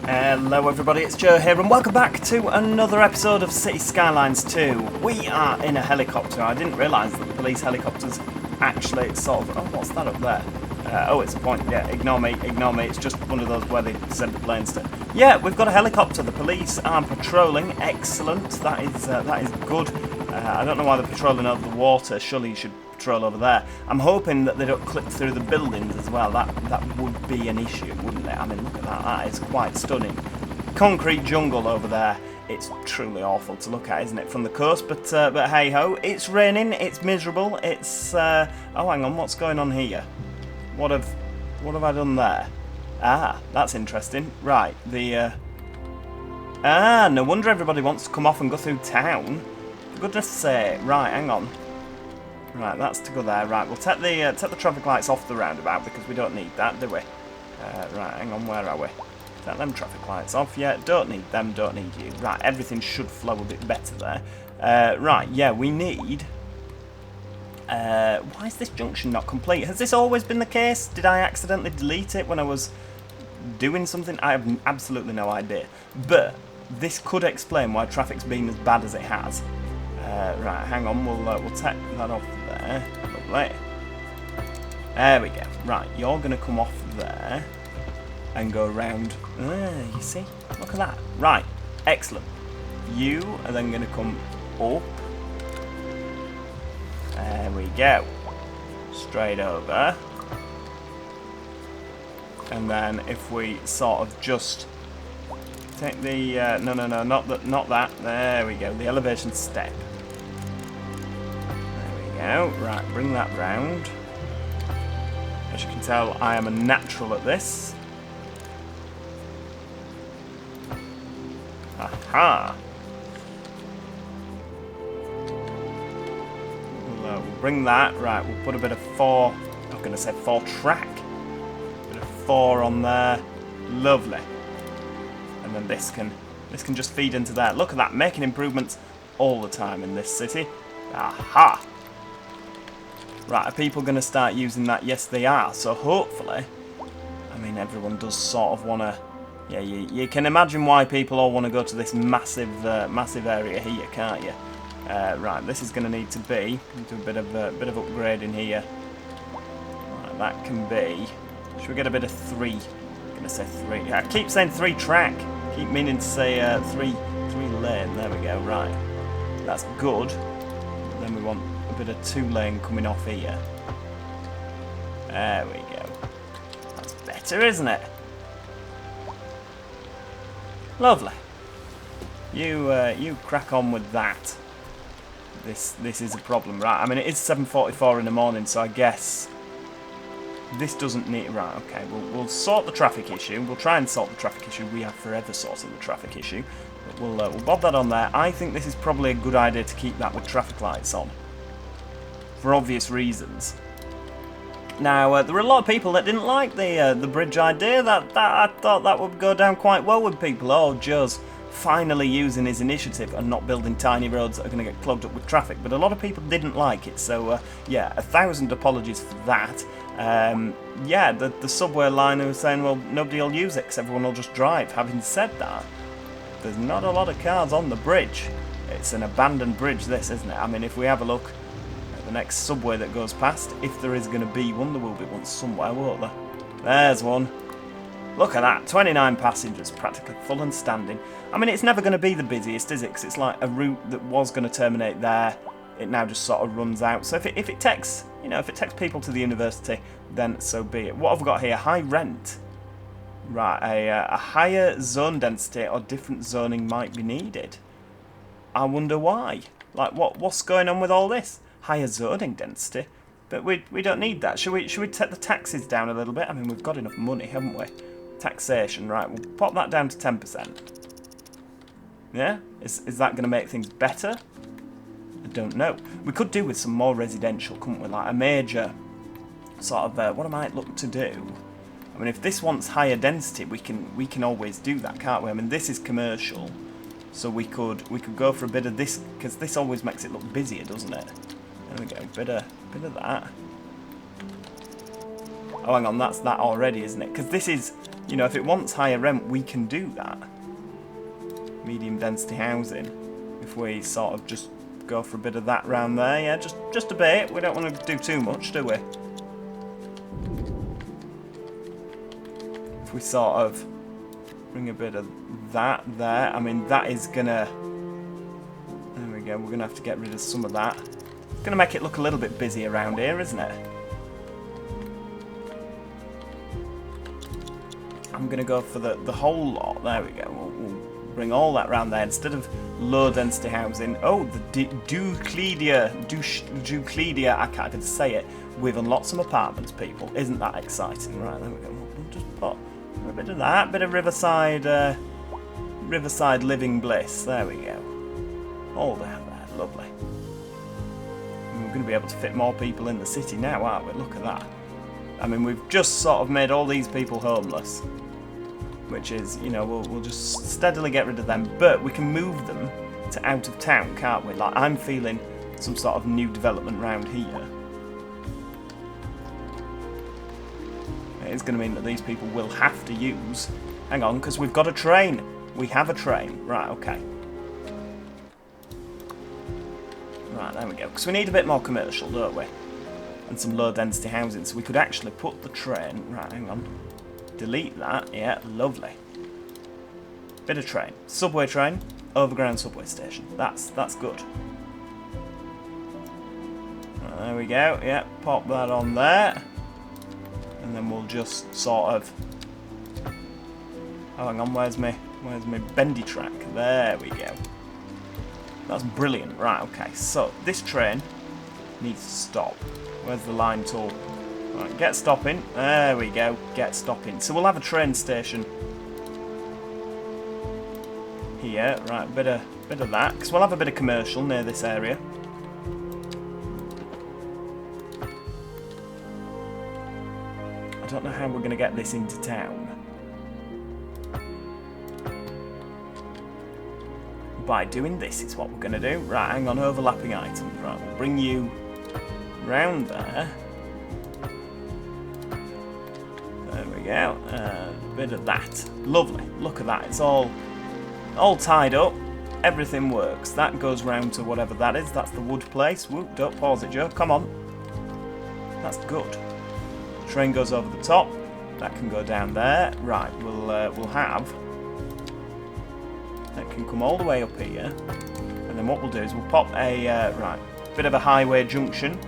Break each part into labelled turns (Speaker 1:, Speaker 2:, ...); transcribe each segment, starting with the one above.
Speaker 1: Hello everybody, it's Joe here and welcome back to another episode of Cities Skylines 2. We are in a helicopter. I didn't realise that the police helicopters actually sort of... Oh, what's that up there? Oh, it's a point. Yeah, ignore me. It's just one of those where they send the planes to... Yeah, we've got a helicopter. The police are patrolling. Excellent. That is good. I don't know why they're patrolling over the water. Surely you should patrol over there. I'm hoping that they don't clip through the buildings as well. That would be an issue, wouldn't it? I mean, look at that. That is quite stunning. Concrete jungle over there. It's truly awful to look at, isn't it, from the coast? But hey ho, it's raining. It's miserable. It's oh, hang on. What's going on here? What have I done there? Ah, that's interesting. Right, no wonder everybody wants to come off and go through town. For goodness sake. Right, hang on. Right, that's to go there. Right, we'll take the traffic lights off the roundabout because we don't need that, do we? Right, hang on, where are we? Take them traffic lights off. Yeah, don't need them, don't need you. Right, everything should flow a bit better there. Right, yeah, we need... why is this junction not complete? Has this always been the case? Did I accidentally delete it when I was doing something? I have absolutely no idea. But this could explain why traffic's been as bad as it has. Right, hang on, we'll take that off there. Lovely. There we go. Right, you're going to come off there and go around. You see? Look at that. Right, excellent. You are then going to come up. There we go. Straight over. And then if we sort of just take the no, not that. There we go. The elevation step. There we go. Right, bring that round. As you can tell, I am a natural at this. Aha. We'll bring that. Right, we'll put a bit of I'm going to say 4-track. A bit of 4 on there. Lovely. And then this can just feed into that. Look at that, making improvements all the time in this city. Aha! Right, are people going to start using that? Yes, they are. So hopefully, I mean, everyone does sort of want to... Yeah, you can imagine why people all want to go to this massive area here, can't you? Right, this is going to need to be do a bit of upgrading here. Right, that can be. Should we get a bit of 3? I'm going to say 3. I keep saying 3-track. Keep meaning to say 3 lane. There we go. Right, that's good. Then we want a bit of 2-lane coming off here. There we go. That's better, isn't it? Lovely. You crack on with that. This is a problem, right? I mean, it is 7:44 in the morning, so I guess this doesn't need... Right, okay, we'll sort the traffic issue. We'll try and sort the traffic issue. We are forever sorting the traffic issue. But we'll bob that on there. I think this is probably a good idea to keep that with traffic lights on. For obvious reasons. Now, there were a lot of people that didn't like the bridge idea. That I thought that would go down quite well with people. Oh, Joe's finally using his initiative and not building tiny roads that are going to get clogged up with traffic. But a lot of people didn't like it. So, yeah, 1,000 apologies for that. Yeah, the subway line was saying, well, nobody will use it because everyone will just drive. Having said that, there's not a lot of cars on the bridge. It's an abandoned bridge, this, isn't it? I mean, if we have a look... The next subway that goes past, if there is going to be one, there will be one somewhere, won't there? There's one. Look at that, 29 passengers, practically full and standing. I mean, it's never going to be the busiest, is it? Because it's like a route that was going to terminate there. It now just sort of runs out. So if it takes, if it takes people to the university, then so be it. What have we got here? High rent. Right, a higher zone density or different zoning might be needed. I wonder why. Like, what's going on with all this? Higher zoning density, but we don't need that. Should we take the taxes down a little bit? I mean, we've got enough money, haven't we? Taxation, right? We'll pop that down to 10%. Yeah, is that going to make things better? I don't know. We could do with some more residential, couldn't we? Like a major sort of what I might look to do. I mean, if this wants higher density, we can always do that, can't we? I mean, this is commercial, so we could go for a bit of this because this always makes it look busier, doesn't it? There we go, bit of that. Oh, hang on, that's that already, isn't it? Because this is you know, if it wants higher rent, we can do that. Medium density housing. If we sort of just go for a bit of that round there, yeah, just a bit. We don't want to do too much, do we? If we sort of bring a bit of that there, I mean, that is gonna... There we go, we're gonna have to get rid of some of that. It's gonna make it look a little bit busy around here, isn't it? I'm gonna go for the whole lot. There we go. We'll bring all that round there instead of low density housing. Oh, the Ducledia, I can't even say it. We've unlocked some apartments, people. Isn't that exciting? Right, there we go. We'll just put a bit of that, bit of riverside living bliss. There we go. All down there, lovely. And we're going to be able to fit more people in the city now, aren't we? Look at that. I mean, we've just sort of made all these people homeless, which is, you know, we'll just steadily get rid of them, but we can move them to out of town, can't we? Like, I'm feeling some sort of new development round here. It's going to mean that these people will have to use... Hang on, because we've got a train. We have a train. Right, okay. Right, there we go. Because we need a bit more commercial, don't we? And some low-density housing. So we could actually put the train... Right, hang on. Delete that. Yeah, lovely. Bit of train. Subway train. Overground subway station. That's good. Right, there we go. Yeah, pop that on there. And then we'll just sort of... Oh, hang on, where's my bendy track? There we go. That's brilliant. Right, okay. So, this train needs to stop. Where's the line tool? Right, get stopping. There we go. Get stopping. So we'll have a train station here. Right, bit of that. Because we'll have a bit of commercial near this area. I don't know how we're going to get this into town. By doing this is what we're going to do. Right, hang on, overlapping items. Right, we'll bring you round there. There we go. A bit of that. Lovely. Look at that. It's all tied up. Everything works. That goes round to whatever that is. That's the wood place. Whoop, don't pause it, Joe. Come on. That's good. Train goes over the top. That can go down there. Right, we'll have... That can come all the way up here. And then what we'll do is we'll pop a... right, bit of a highway junction.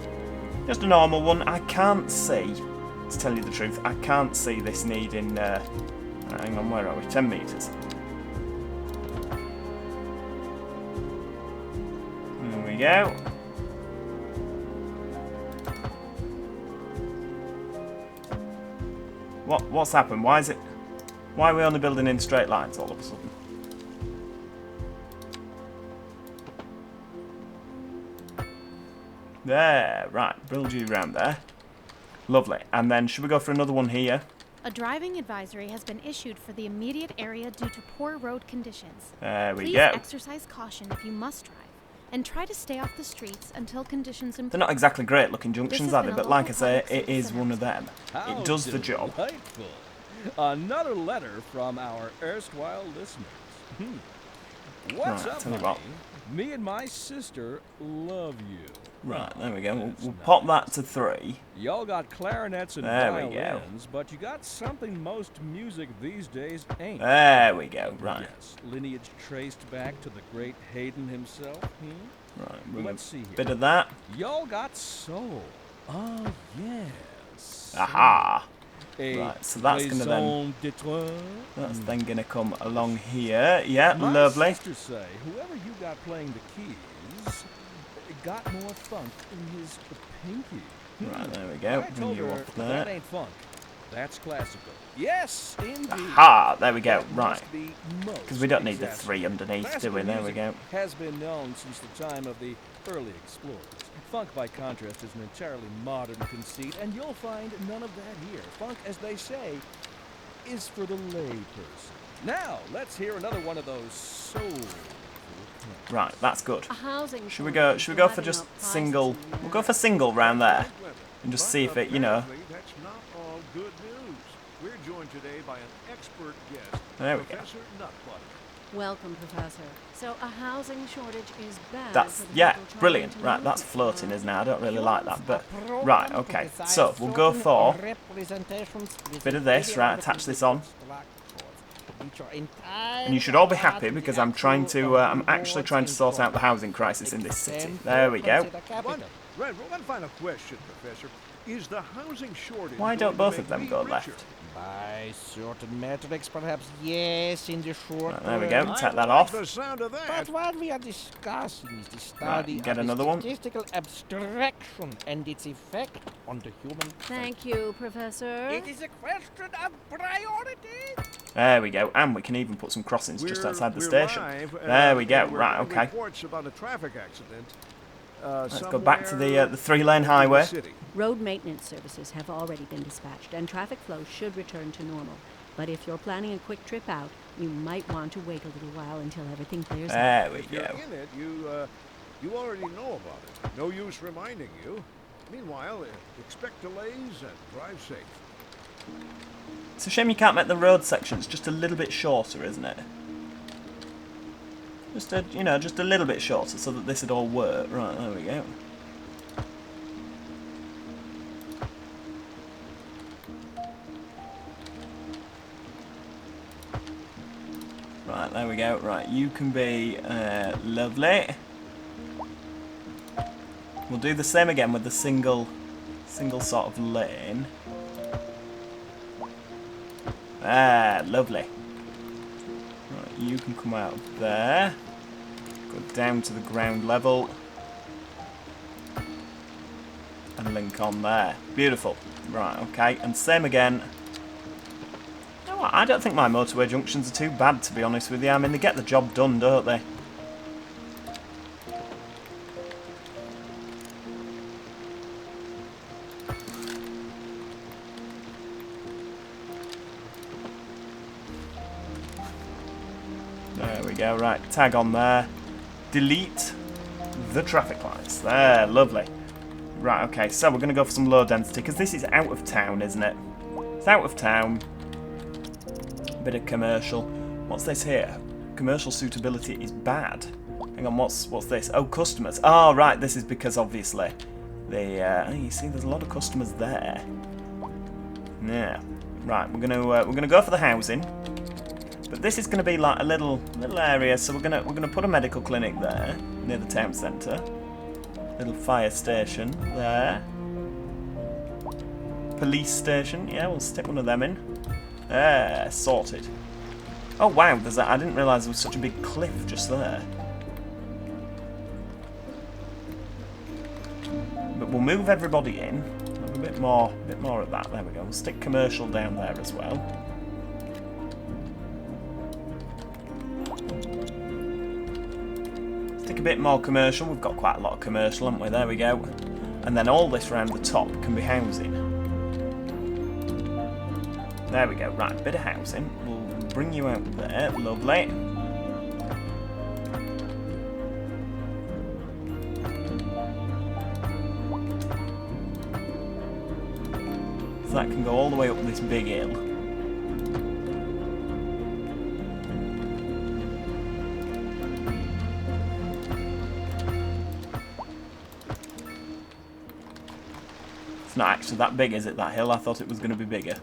Speaker 1: Just a normal one. I can't see, to tell you the truth, I can't see this needing... hang on, where are we? 10 metres. There we go. What's happened? Why are we only building in straight lines all of a sudden? There, right, build you around there. Lovely. And then should we go for another one here?
Speaker 2: A driving advisory has been issued for the immediate area due to poor road conditions.
Speaker 1: There we
Speaker 2: Please
Speaker 1: go.
Speaker 2: exercise caution if you must drive, and try to stay off the streets until conditions improve.
Speaker 1: They're not exactly great looking junctions, are they? But like I say,
Speaker 2: local
Speaker 1: it is one of them. It does the job.
Speaker 3: Delightful. Another letter from our erstwhile listeners. What's
Speaker 1: Right,
Speaker 3: up,
Speaker 1: tell you
Speaker 3: honey?
Speaker 1: what.
Speaker 3: Me and my sister love you.
Speaker 1: Right, there we go.
Speaker 3: That's
Speaker 1: We'll
Speaker 3: nice.
Speaker 1: pop that to 3.
Speaker 3: Y'all got clarinets and
Speaker 1: There we go.
Speaker 3: violins, but you got something most music these days ain't.
Speaker 1: There we go. Right.
Speaker 3: Yes, lineage traced back to the great Haydn himself.
Speaker 1: Right. We'll
Speaker 3: Let's see here.
Speaker 1: bit of that.
Speaker 3: Y'all got soul. Oh, yes.
Speaker 1: Aha.
Speaker 3: A
Speaker 1: Right, so that's gonna then-
Speaker 3: raison d'être.
Speaker 1: That's then going to come along here. Yeah,
Speaker 3: My
Speaker 1: lovely.
Speaker 3: sisters say whoever you got playing the keys got more funk in his pinky.
Speaker 1: Right, there we go.
Speaker 3: I
Speaker 1: Bring
Speaker 3: told
Speaker 1: you
Speaker 3: her
Speaker 1: off
Speaker 3: that
Speaker 1: there.
Speaker 3: ain't funk. That's classical. Yes, indeed.
Speaker 1: Aha, there we go.
Speaker 3: That
Speaker 1: Right.
Speaker 3: must be most
Speaker 1: Because we don't need the
Speaker 3: exact.
Speaker 1: 3 underneath, do
Speaker 3: Classical
Speaker 1: we? There we
Speaker 3: music
Speaker 1: go.
Speaker 3: has been known since the time of the early explorers. Funk, by contrast, is an entirely modern conceit, and you'll find none of that here. Funk, as they say, is for the layperson. Now, let's hear another one of those soulful tunes.
Speaker 1: Right, that's good.
Speaker 2: A housing
Speaker 1: Should we go for just single? We'll go for single round there. And just see if it, you know...
Speaker 4: That's not all good news. We're joined joined today by an expert guest,
Speaker 1: There we go.
Speaker 4: Professor Nutbutter.
Speaker 2: Welcome, Professor. So a housing shortage is bad.
Speaker 1: That's,
Speaker 2: for the
Speaker 1: yeah,
Speaker 2: people trying
Speaker 1: brilliant.
Speaker 2: to
Speaker 1: Right,
Speaker 2: move.
Speaker 1: that's floating, isn't it? I don't really like that, but...
Speaker 5: Program
Speaker 1: Right,
Speaker 5: to
Speaker 1: okay.
Speaker 5: design
Speaker 1: So, we'll go
Speaker 5: certain
Speaker 1: for...
Speaker 5: representations with
Speaker 1: bit of this, right,
Speaker 5: wonderful
Speaker 1: attach this on.
Speaker 5: structures, which are
Speaker 1: And you should all be
Speaker 5: entirely
Speaker 1: happy
Speaker 5: apart
Speaker 1: because
Speaker 5: from
Speaker 1: I'm
Speaker 5: the
Speaker 1: trying to, I'm
Speaker 5: actual
Speaker 1: actually trying to sort out the housing crisis in this city.
Speaker 5: Example,
Speaker 1: There we go.
Speaker 5: consider capital.
Speaker 4: One final question, Professor. Is the housing shortage
Speaker 1: Why don't
Speaker 4: going
Speaker 1: both
Speaker 4: to
Speaker 1: of
Speaker 4: make
Speaker 1: them
Speaker 4: me
Speaker 1: go
Speaker 4: richer?
Speaker 1: left?
Speaker 5: By certain metrics, perhaps yes, in the short
Speaker 1: Right, there we go.
Speaker 5: term.
Speaker 1: Take
Speaker 4: I
Speaker 1: that
Speaker 4: like
Speaker 1: off.
Speaker 4: the sound of that.
Speaker 5: But what we are discussing is the
Speaker 1: Right,
Speaker 5: study
Speaker 1: get
Speaker 5: of
Speaker 1: another
Speaker 5: the
Speaker 1: one.
Speaker 5: statistical abstraction and its effect on the human
Speaker 2: Thank you, Professor.
Speaker 5: It is a question of priority.
Speaker 1: There we go. And we can even put some crossings just outside the
Speaker 4: We're
Speaker 1: station.
Speaker 4: live,
Speaker 1: There we go.
Speaker 4: we're
Speaker 1: Right,
Speaker 4: getting
Speaker 1: okay.
Speaker 4: Reports about a traffic accident.
Speaker 1: Let's go back to the
Speaker 4: somewhere
Speaker 1: 3-lane
Speaker 4: in the
Speaker 1: highway.
Speaker 4: city.
Speaker 6: Road maintenance services have already been dispatched, and traffic flow should return to normal. But if you're planning a quick trip out, you might want to wait a little while until everything clears up.
Speaker 1: There we
Speaker 4: If you're
Speaker 1: go.
Speaker 4: in it, you already know about it. No use reminding you. Meanwhile, expect delays and drive safe.
Speaker 1: It's a shame you can't make the road sections just a little bit shorter, isn't it? Just a, you know, just a little bit shorter so that this would all work. Right, there we go. Right, there we go. Right, you can be lovely. We'll do the same again with the single sort of lane. Ah, lovely. Right, you can come out of there. Go down to the ground level. And link on there. Beautiful. Right, okay. And same again. You know what? I don't think my motorway junctions are too bad, to be honest with you. I mean, they get the job done, don't they? There we go, right, tag on there. Delete the traffic lights. There, lovely. Right, okay, so we're going to go for some low density, because this is out of town, isn't it? It's out of town. Bit of commercial. What's this here? Commercial suitability is bad. Hang on, what's this? Oh, customers. Oh, right, this is because, obviously, you see, there's a lot of customers there. Yeah. Right, we're gonna go for the housing. But this is going to be like a little area, so we're gonna put a medical clinic there near the town centre. Little fire station there. Police station, yeah, we'll stick one of them in. There, sorted. Oh wow, there's that. I didn't realise there was such a big cliff just there. But we'll move everybody in. Have a bit more of that. There we go. We'll stick commercial down there as well. Stick a bit more commercial. We've got quite a lot of commercial, haven't we? There we go. And then all this round the top can be housing. There we go. Right, bit of housing. We'll bring you out there. Lovely. So that can go all the way up this big hill. It's not actually that big, is it, that hill? I thought it was going to be bigger.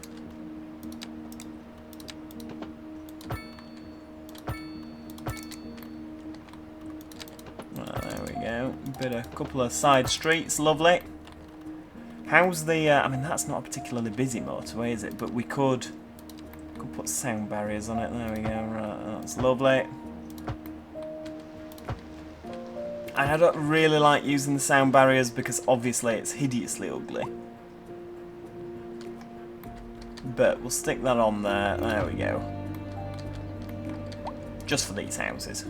Speaker 1: There we go. A couple of side streets, lovely. How's the... I mean, that's not a particularly busy motorway, is it? But we could put sound barriers on it. There we go. Right, that's lovely. And I don't really like using the sound barriers because obviously it's hideously ugly. But we'll stick that on there. There we go. Just for these houses.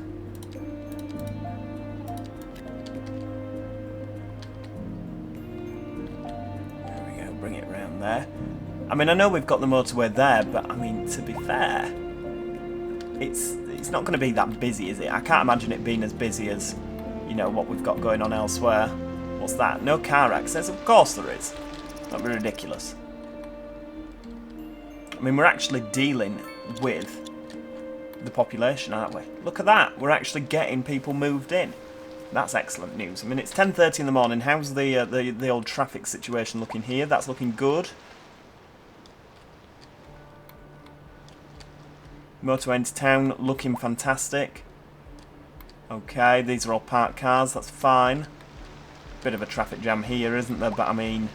Speaker 1: There we go. Bring it round there. I mean, I know we've got the motorway there, but I mean, to be fair, it's not going to be that busy, is it? I can't imagine it being as busy as, you know, what we've got going on elsewhere. What's that? No car access? Of course there is. That'd be ridiculous. I mean, we're actually dealing with the population, aren't we? Look at that. We're actually getting people moved in. That's excellent news. I mean, it's 10:30 in the morning. How's the old traffic situation looking here? That's looking good. Motorway into town looking fantastic. Okay, these are all parked cars. That's fine. Bit of a traffic jam here, isn't there? But I mean,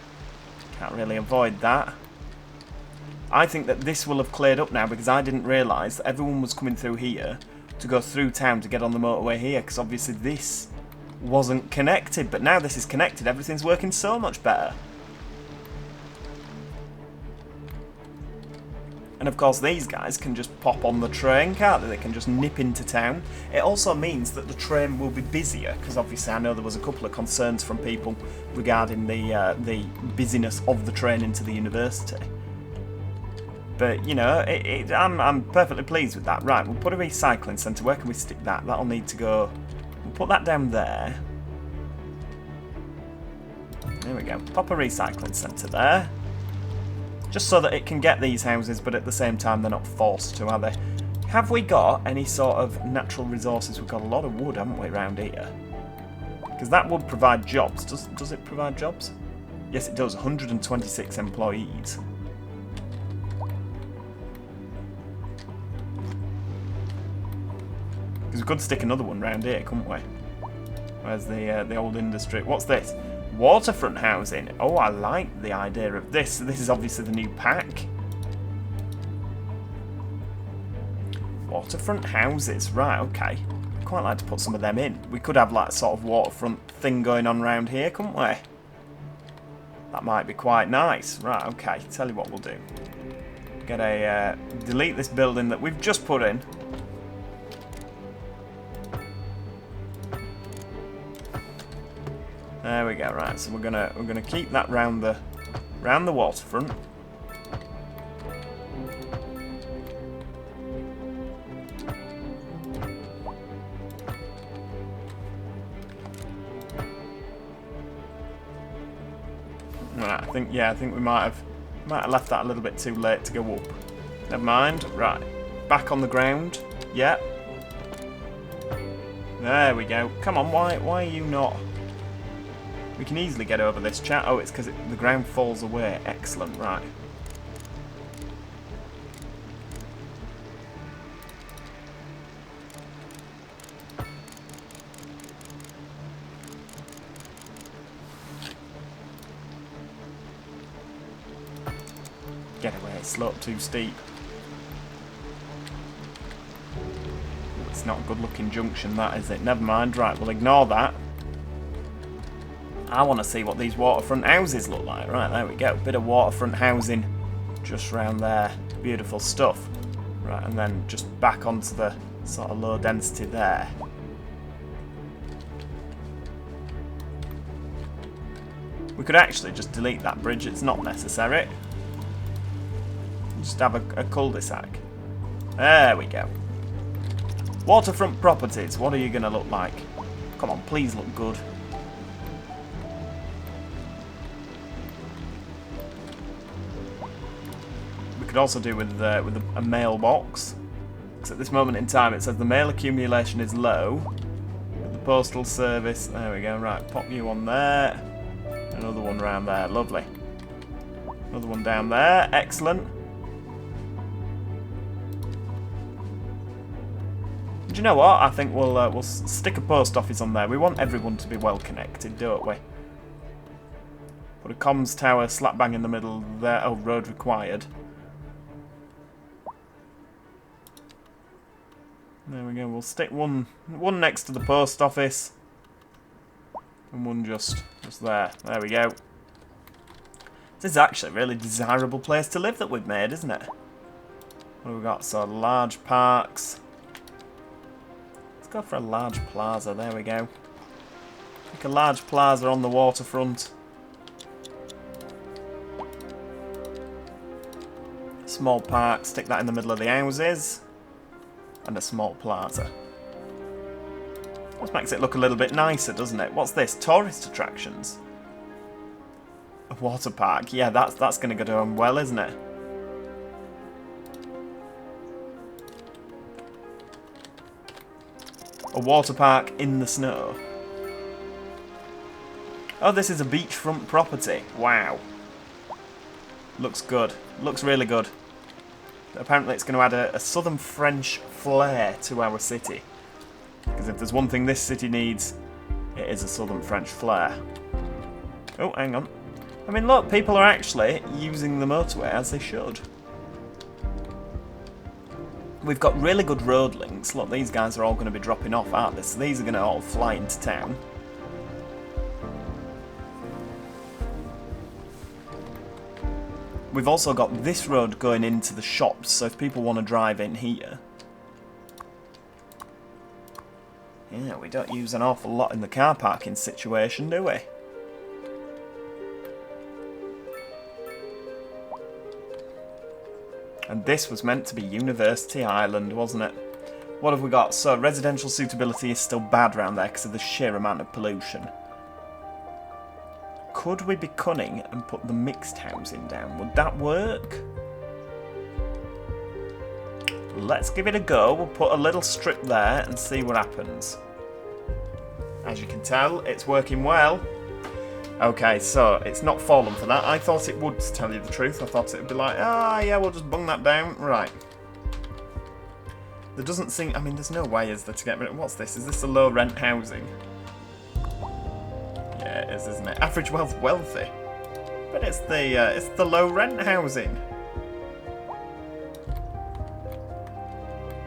Speaker 1: can't really avoid that. I think that this will have cleared up now because I didn't realise that everyone was coming through here to go through town to get on the motorway here, because obviously this wasn't connected, but now this is connected. Everything's working so much better. And of course these guys can just pop on the train, can't they? They can just nip into town. It also means that the train will be busier, because obviously I know there was a couple of concerns from people regarding the busyness of the train into the university. But, you know, I'm perfectly pleased with that. Right, we'll put a recycling centre. Where can we stick that? That'll need to go... We'll put that down there. There we go. Pop a recycling centre there. Just so that it can get these houses, but at the same time they're not forced to, are they? Have we got any sort of natural resources? We've got a lot of wood, haven't we, around here? Because that would provide jobs. Does it provide jobs? Yes, it does. 126 employees. Because we could stick another one round here, couldn't we? Where's the old industry? What's this? Waterfront housing. Oh, I like the idea of this. This is obviously the new pack. Waterfront houses. Right, okay. I'd quite like to put some of them in. We could have like sort of waterfront thing going on around here, couldn't we? That might be quite nice. Right, okay. Tell you what we'll do. Get a... delete this building that we've just put in. There we go. Right, so we're gonna keep that round the waterfront. Right, I think we might have left that a little bit too late to go up. Never mind. Right, back on the ground. Yep. There we go. Come on, why are you not? We can easily get over this, chat. Oh, it's because the ground falls away. Excellent, right. Get away, slope too steep. It's not a good looking junction, that, is it? Never mind, right, we'll ignore that. I want to see what these waterfront houses look like. Right, there we go. Bit of waterfront housing just round there. Beautiful stuff. Right, and then just back onto the sort of low density there. We could actually just delete that bridge. It's not necessary. Just have a cul-de-sac. There we go. Waterfront properties. What are you going to look like? Come on, please look good. Could also do with a mailbox, because at this moment in time it says the mail accumulation is low, but the postal service, there we go, right, pop you on there, another one round there, lovely, another one down there, excellent. Do you know what, I think we'll stick a post office on there. We want everyone to be well connected, don't we? Put a comms tower slap bang in the middle there. Oh, road required. There we go, we'll stick one next to the post office. And one just there. There we go. This is actually a really desirable place to live that we've made, isn't it? What have we got? So large parks. Let's go for a large plaza, there we go. Pick a large plaza on the waterfront. Small park, stick that in the middle of the houses. And a small plaza. This makes it look a little bit nicer, doesn't it? What's this? Tourist attractions. A water park. Yeah, that's going to go down well, isn't it? A water park in the snow. Oh, this is a beachfront property. Wow. Looks good. Looks really good. Apparently it's going to add a southern French flair to our city. Because if there's one thing this city needs, it is a southern French flair. Oh, hang on. I mean, look, people are actually using the motorway as they should. We've got really good road links. Look, these guys are all going to be dropping off, aren't they? So these are going to all fly into town. We've also got this road going into the shops, so if people want to drive in here... Yeah, we don't use an awful lot in the car parking situation, do we? And this was meant to be University Island, wasn't it? What have we got? So, residential suitability is still bad around there because of the sheer amount of pollution. Could we be cunning and put the mixed housing down? Would that work? Let's give it a go. We'll put a little strip there and see what happens. As you can tell, it's working well. Okay, so it's not fallen for that. I thought it would, to tell you the truth. I thought it would be like, ah, yeah, we'll just bung that down. Right. There doesn't seem... I mean, there's no way, is there, to get rid of... What's this? Is this a low-rent housing? Yeah, it is, isn't it? Average wealth wealthy. But it's the low-rent housing.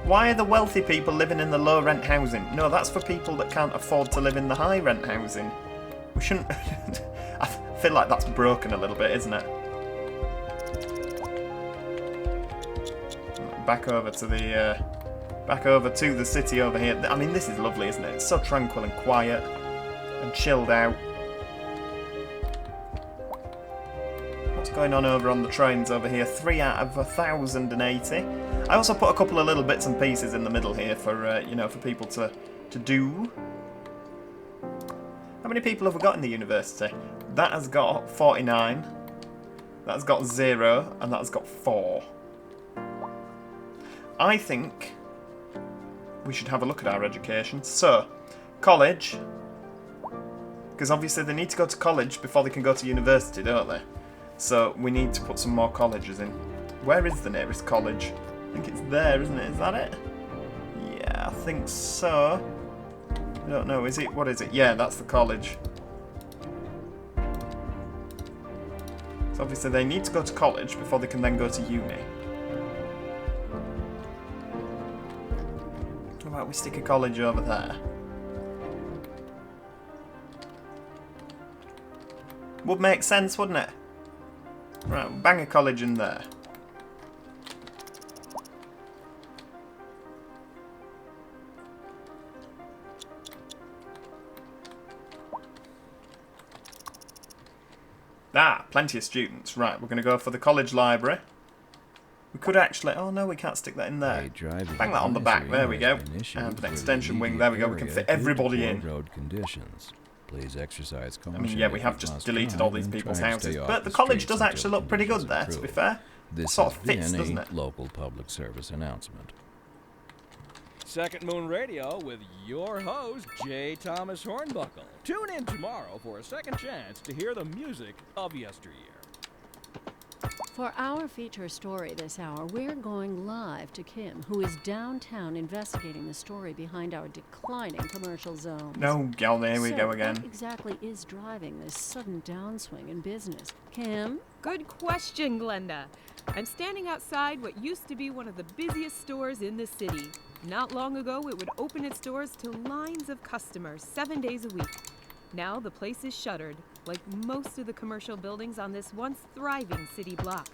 Speaker 1: Why are the wealthy people living in the low-rent housing? No, that's for people that can't afford to live in the high-rent housing. We shouldn't... I feel like that's broken a little bit, isn't it? Back over to the... back over to the city over here. I mean, this is lovely, isn't it? It's so tranquil and quiet and chilled out. What's going on over on the trains over here? 3 out of 1,080. I also put a couple of little bits and pieces in the middle here for, you know, for people to do. How many people have we got in the university? That has got 49. That has got 0. And that has got 4. I think we should have a look at our education. So, college. Because obviously they need to go to college before they can go to university, don't they? So we need to put some more colleges in. Where is the nearest college? I think it's there, isn't it? Is that it? Yeah, I think so. I don't know, is it? What is it? Yeah, that's the college. So obviously they need to go to college before they can then go to uni. How about we stick a college over there? Would make sense, wouldn't it? Right, we'll bang a college in there. Ah, plenty of students. Right, we're going to go for the college library. We could actually... Oh, no, we can't stick that in there. Bang that on the back. There we go. And an extension wing. There we go. We can fit everybody in.
Speaker 3: Road conditions. Please exercise caution.
Speaker 1: I mean, yeah, we have just deleted all these people's houses. But the college does actually look pretty good there, to be fair.
Speaker 3: This
Speaker 1: sort of fits, doesn't it?
Speaker 3: Local public service announcement. Second Moon Radio with your host, J. Thomas Hornbuckle. Tune in tomorrow for a second chance to hear the music of yesteryear.
Speaker 6: For our feature story this hour, we're going live to Kim, who is downtown investigating the story behind our declining commercial zones.
Speaker 1: No, gal, there we go again.
Speaker 6: What exactly is driving this sudden downswing in business? Kim?
Speaker 7: Good question, Glenda. I'm standing outside what used to be one of the busiest stores in the city. Not long ago, it would open its doors to lines of customers 7 days a week. Now the place is shuttered, like most of the commercial buildings on this once thriving city block.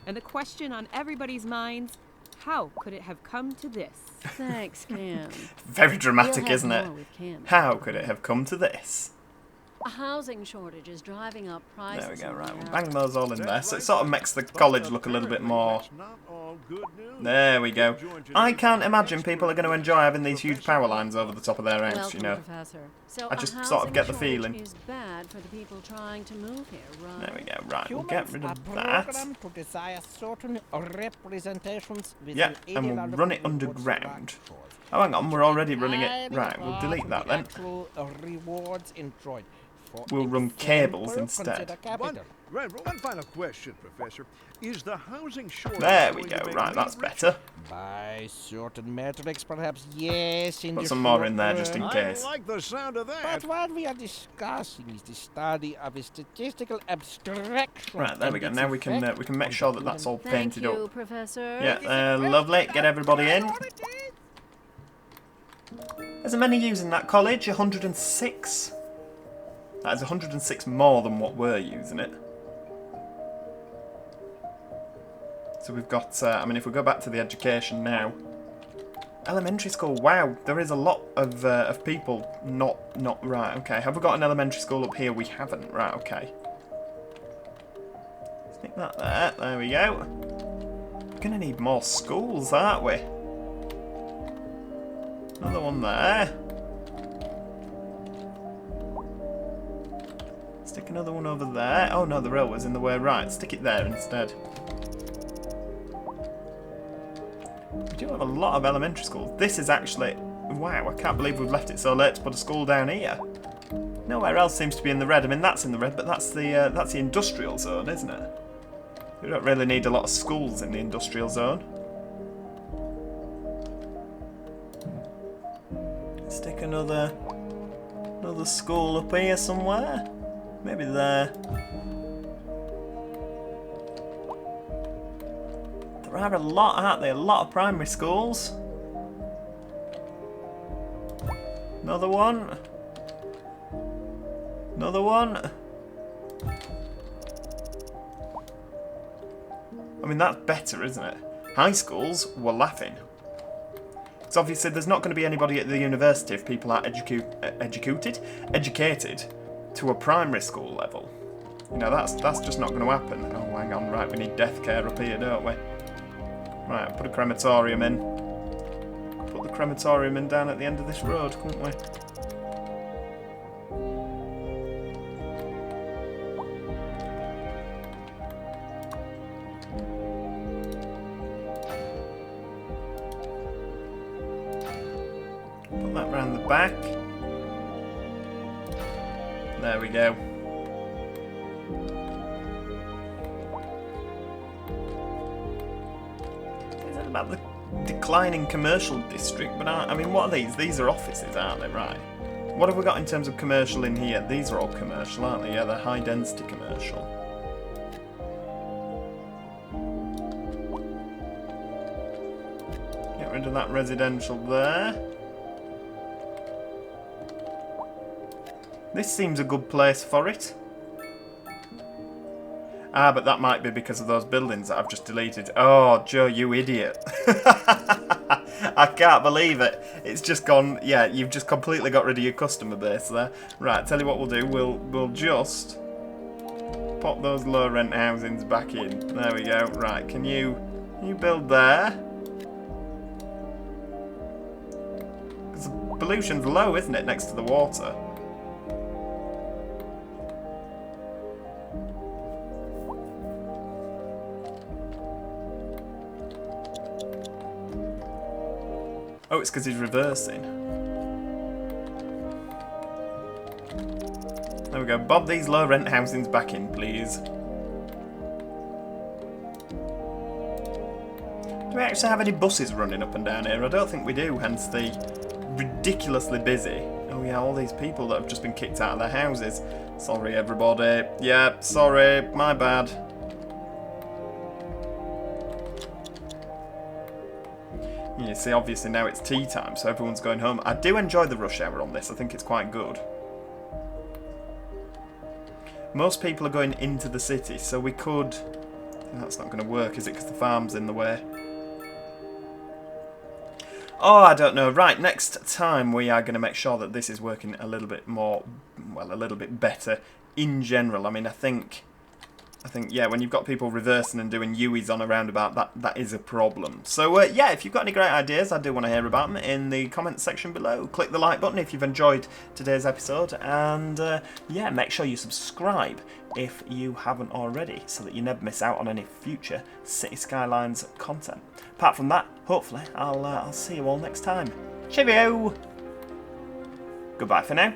Speaker 7: And the question on everybody's minds, how could it have come to this?
Speaker 6: Thanks, Kim.
Speaker 1: Very dramatic,
Speaker 6: We'll have
Speaker 1: isn't it?
Speaker 6: more with Kim.
Speaker 1: How could it have come to this?
Speaker 6: A housing shortage is driving up prices.
Speaker 1: There we go,
Speaker 6: in
Speaker 1: right.
Speaker 6: the
Speaker 1: We'll
Speaker 6: area.
Speaker 1: bang those all in there. So it sort of makes the college look a little bit more... There we go. I can't imagine people are going to enjoy having these huge power lines over the top of their house,
Speaker 6: Welcome,
Speaker 1: you know.
Speaker 6: Professor. So
Speaker 1: I just
Speaker 6: a
Speaker 1: sort of get the
Speaker 6: housing shortage
Speaker 1: feeling.
Speaker 6: is bad for the people trying to move here, right?
Speaker 1: There we go, right. We'll get rid
Speaker 5: Humans
Speaker 1: of
Speaker 5: are
Speaker 1: that.
Speaker 5: programmed to desire certain representations within
Speaker 1: Yeah, and we'll
Speaker 5: ideological
Speaker 1: run it
Speaker 5: rewards
Speaker 1: underground.
Speaker 5: structures.
Speaker 1: Oh, hang on, we're already running it. Right, we'll delete that then.
Speaker 5: Actual rewards enjoyed. For
Speaker 1: We'll run cables
Speaker 5: example,
Speaker 1: instead.
Speaker 5: consider capital.
Speaker 4: One final question, Professor. Is the housing shortage
Speaker 1: There we
Speaker 4: going
Speaker 1: go.
Speaker 4: to make
Speaker 1: Right,
Speaker 4: me
Speaker 1: that's
Speaker 4: richer?
Speaker 1: better.
Speaker 5: By certain metrics, perhaps yes. In
Speaker 1: Put
Speaker 5: the
Speaker 1: some more
Speaker 5: short
Speaker 1: in there just in
Speaker 5: run.
Speaker 1: case.
Speaker 4: I like the sound of that.
Speaker 5: But what we are discussing is the study of a statistical abstraction.
Speaker 1: Right, there we go.
Speaker 5: and
Speaker 1: Now
Speaker 5: its
Speaker 1: we can
Speaker 5: effect
Speaker 1: make
Speaker 5: on
Speaker 1: sure
Speaker 5: the
Speaker 1: that that's all
Speaker 6: Thank
Speaker 1: painted
Speaker 6: you,
Speaker 1: up.
Speaker 6: Professor.
Speaker 1: Yeah, lovely. Get everybody in. Is there many using that college? 106. That is 106 more than what we're using it. So we've got, I mean, if we go back to the education now, elementary school. Wow, there is a lot of people not right. Okay, have we got an elementary school up here? We haven't. Right. Okay. Stick that there. There we go. We're gonna need more schools, aren't we? Another one there. Stick another one over there. Oh no, the railway's in the way. Right, stick it there instead. We do have a lot of elementary schools. This is actually... Wow, I can't believe we've left it so late to put a school down here. Nowhere else seems to be in the red. I mean, that's in the red, but that's the industrial zone, isn't it? We don't really need a lot of schools in the industrial zone. Stick another school up here somewhere. Maybe there. There are a lot, aren't there? A lot of primary schools. Another one. Another one. I mean, that's better, isn't it? High schools, we're laughing. So obviously there's not going to be anybody at the university if people are educated to a primary school level. You know, that's just not going to happen. Oh, hang on, right, we need death care up here, don't we? Right, put a crematorium in. Put the crematorium in down at the end of this road, couldn't we? Put that round the back. There we go. Is that about the declining commercial district? But I mean, what are these? These are offices, aren't they? Right. What have we got in terms of commercial in here? These are all commercial, aren't they? Yeah, they're high density commercial. Get rid of that residential there. This seems a good place for it. Ah, but that might be because of those buildings that I've just deleted. Oh, Joe, you idiot. I can't believe it. It's just gone... Yeah, you've just completely got rid of your customer base there. Right, tell you what we'll do. We'll just pop those low rent housings back in. There we go. Right, can you build there? Because the pollution's low, isn't it, next to the water? Oh, it's because he's reversing. There we go. Bob these low rent housings back in, please. Do we actually have any buses running up and down here? I don't think we do, hence the ridiculously busy. Oh yeah, all these people that have just been kicked out of their houses. Sorry, everybody. Yeah, sorry. My bad. You see, obviously now it's tea time, so everyone's going home. I do enjoy the rush hour on this. I think it's quite good. Most people are going into the city, so we could... That's not going to work, is it? Because the farm's in the way. Oh, I don't know. Right, next time we are going to make sure that this is working a little bit more... Well, a little bit better in general. I mean, I think, yeah, when you've got people reversing and doing U's on a roundabout, that is a problem. So, yeah, if you've got any great ideas, I do want to hear about them in the comments section below. Click the like button if you've enjoyed today's episode, and, yeah, make sure you subscribe if you haven't already, so that you never miss out on any future City Skylines content. Apart from that, hopefully, I'll see you all next time. Cheerio! Goodbye for now.